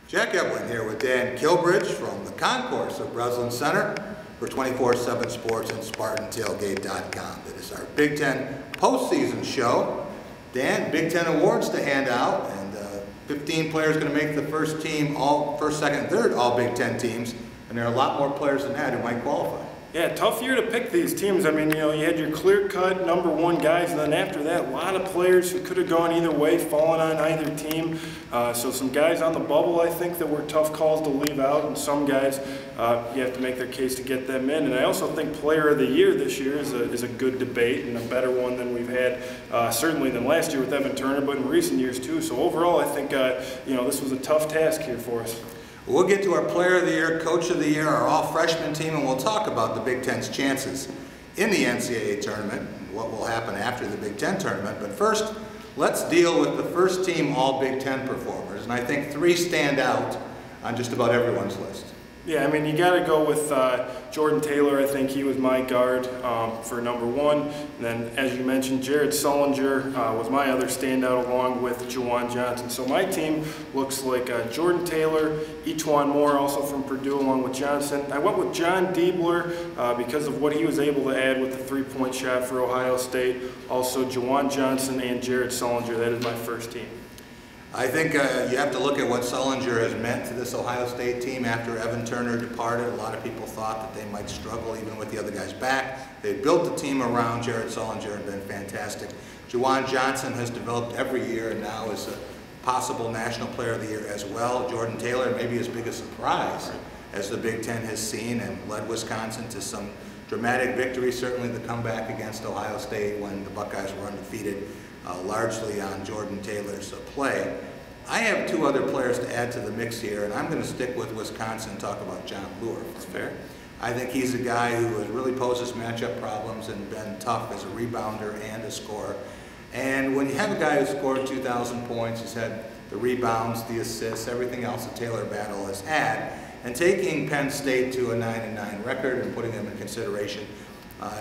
Jack Ebling here with Dan Kilbridge from the concourse of Breslin Center for 24/7 Sports and SpartanTailgate.com. It is our Big Ten postseason show. Dan, Big Ten awards to hand out, and 15 players going to make the first team, first, second, and third all Big Ten teams, and there are a lot more players than that who might qualify. Yeah, tough year to pick these teams. I mean, you had your clear-cut #1 guys, and then after that, a lot of players who could have gone either way, fallen on either team. So some guys on the bubble, I think, that were tough calls to leave out, and some guys, you have to make their case to get them in. And I also think Player of the Year this year is a good debate and a better one than we've had, certainly than last year with Evan Turner, but in recent years too. So overall, I think, this was a tough task here for us. We'll get to our Player of the Year, Coach of the Year, our all-freshman team, and we'll talk about the Big Ten's chances in the NCAA tournament and what will happen after the Big Ten tournament. But first, let's deal with the first team all-Big Ten performers, and I think 3 stand out on just about everyone's list. Yeah, I mean, you got to go with Jordan Taylor. I think he was my guard for #1. And then, as you mentioned, Jared Sullinger was my other standout, along with JaJuan Johnson. So my team looks like Jordan Taylor, E'Twaun Moore, also from Purdue, along with Johnson. I went with John Diebler because of what he was able to add with the 3-point shot for Ohio State. Also, JaJuan Johnson and Jared Sullinger. That is my first team. I think you have to look at what Sullinger has meant to this Ohio State team after Evan Turner departed. A lot of people thought that they might struggle even with the other guys back. They built the team around Jared Sullinger and been fantastic. JaJuan Johnson has developed every year and now is a possible National Player of the Year as well. Jordan Taylor, maybe as big a surprise as the Big Ten has seen, and led Wisconsin to some dramatic victories, certainly the comeback against Ohio State when the Buckeyes were undefeated. Largely on Jordan Taylor's play. I have 2 other players to add to the mix here, and I'm going to stick with Wisconsin and talk about John Luer. That's fair. I think he's a guy who has really posed us matchup problems and been tough as a rebounder and a scorer. And when you have a guy who scored 2,000 points, he's had the rebounds, the assists, everything else that Taylor Battle has had, and taking Penn State to a 9-9 record and putting them in consideration,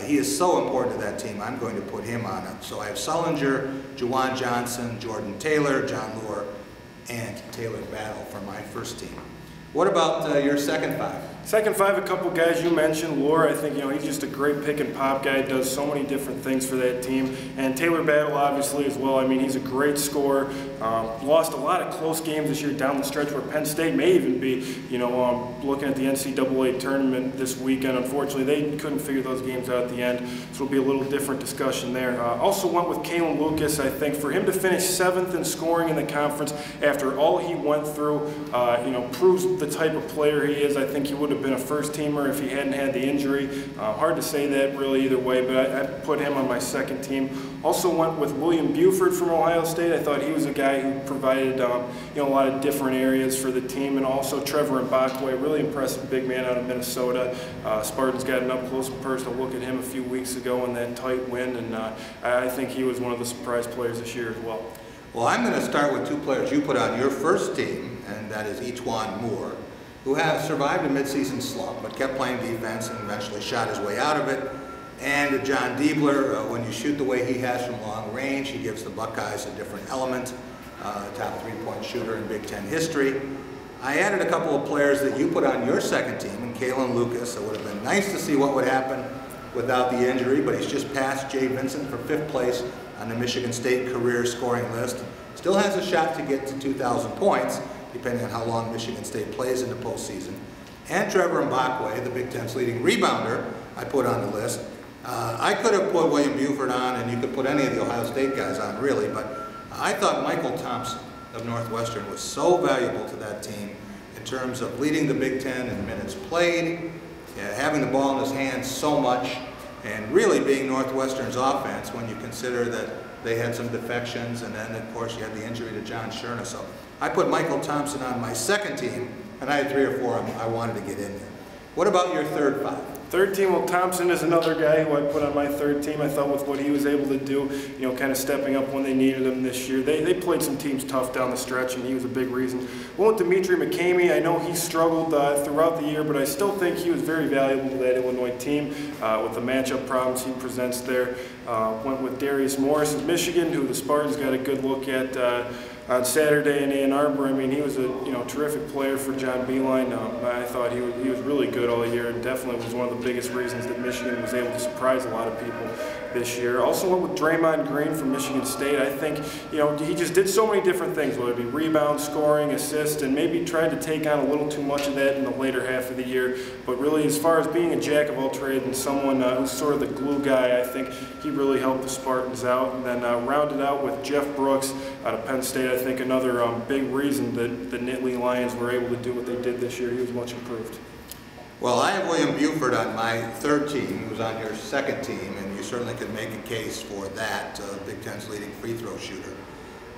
he is so important to that team. I'm going to put him on it. So I have Sullinger, JaJuan Johnson, Jordan Taylor, John Luer, and Taylor Battle for my first team. What about your second 5? Second 5, a couple guys you mentioned. Luer, I think, he's just a great pick and pop guy, does so many different things for that team. And Taylor Battle, obviously, as well. I mean, he's a great scorer. Lost a lot of close games this year down the stretch where Penn State may even be, looking at the NCAA tournament this weekend. Unfortunately, they couldn't figure those games out at the end, so it'll be a little different discussion there. Also went with Kalen Lucas. I think for him to finish 7th in scoring in the conference after all he went through, proves the type of player he is. I think he would have been a first-teamer if he hadn't had the injury. Hard to say that really either way, but I put him on my second team. Also went with William Buford from Ohio State. I thought he was a guy who provided a lot of different areas for the team, and also Trevor Mbakwe, really impressive big man out of Minnesota. Spartans got an up-close and personal look at him a few weeks ago in that tight win, and I think he was one of the surprise players this year as well. Well, I'm going to start with 2 players you put on your first team, and that is E'Twaun Moore, who has survived a midseason slump but kept playing defense and eventually shot his way out of it. And John Diebler, when you shoot the way he has from long range, he gives the Buckeyes a different element, top 3-point shooter in Big Ten history. I added a couple of players that you put on your second team, and Kalen Lucas. It would have been nice to see what would happen without the injury, but he's just passed Jay Vincent for 5th place on the Michigan State career scoring list. Still has a shot to get to 2,000 points, depending on how long Michigan State plays in the postseason. And Trevor Mbakwe, the Big Ten's leading rebounder, I put on the list. I could have put William Buford on, and you could put any of the Ohio State guys on, really, but I thought Michael Thompson of Northwestern was so valuable to that team in terms of leading the Big Ten in minutes played, having the ball in his hands so much, and really being Northwestern's offense when you consider that they had some defections, and then, of course, you had the injury to John Scherna. So I put Michael Thompson on my second team, and I had 3 or 4 I wanted to get in there. What about your third 5? Third team, well, Thompson is another guy who I put on my third team. I thought with what he was able to do, kind of stepping up when they needed him this year. They played some teams tough down the stretch, and he was a big reason. Went with Dimitri McCamey. I know he struggled throughout the year, but I still think he was very valuable to that Illinois team with the matchup problems he presents there. Went with Darius Morris of Michigan, who the Spartans got a good look at on Saturday in Ann Arbor. I mean, he was a terrific player for John Beilein. I thought he was really good all year, and definitely was one of the biggest reasons that Michigan was able to surprise a lot of people this year. Also went with Draymond Green from Michigan State. I think, he just did so many different things, whether it be rebound, scoring, assist, and maybe tried to take on a little too much of that in the later half of the year. But really, as far as being a jack of all trades and someone who's sort of the glue guy, I think he really helped the Spartans out. And then rounded out with Jeff Brooks out of Penn State. I think another big reason that the Nittany Lions were able to do what they did this year. He was much improved. Well, I have William Buford on my third team. He was on your second team, and you certainly could make a case for that, Big Ten's leading free throw shooter.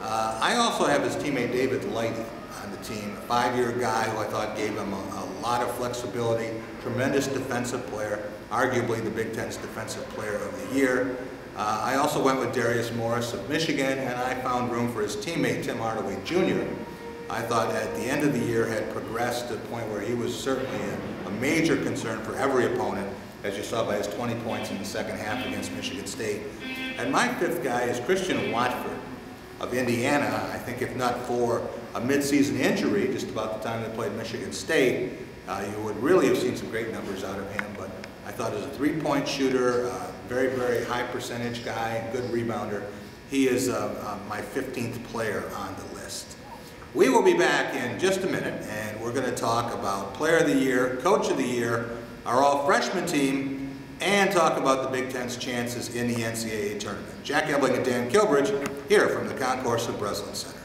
I also have his teammate David Lighty on the team, a 5-year guy who I thought gave him a lot of flexibility, tremendous defensive player, arguably the Big Ten's defensive player of the year. I also went with Darius Morris of Michigan, and I found room for his teammate Tim Hardaway Jr. I thought at the end of the year had progressed to a point where he was certainly a major concern for every opponent, as you saw by his 20 points in the second half against Michigan State. And my fifth guy is Christian Watford of Indiana. I think if not for a midseason injury, just about the time they played Michigan State, you would really have seen some great numbers out of him. But I thought as a three-point shooter, very, very high percentage guy, good rebounder, he is my 15th player on the list. We will be back in just a minute, and we're going to talk about Player of the Year, Coach of the Year, our all-freshman team, and talk about the Big Ten's chances in the NCAA tournament. Jack Ebling and Dan Kilbridge here from the concourse of Breslin Center.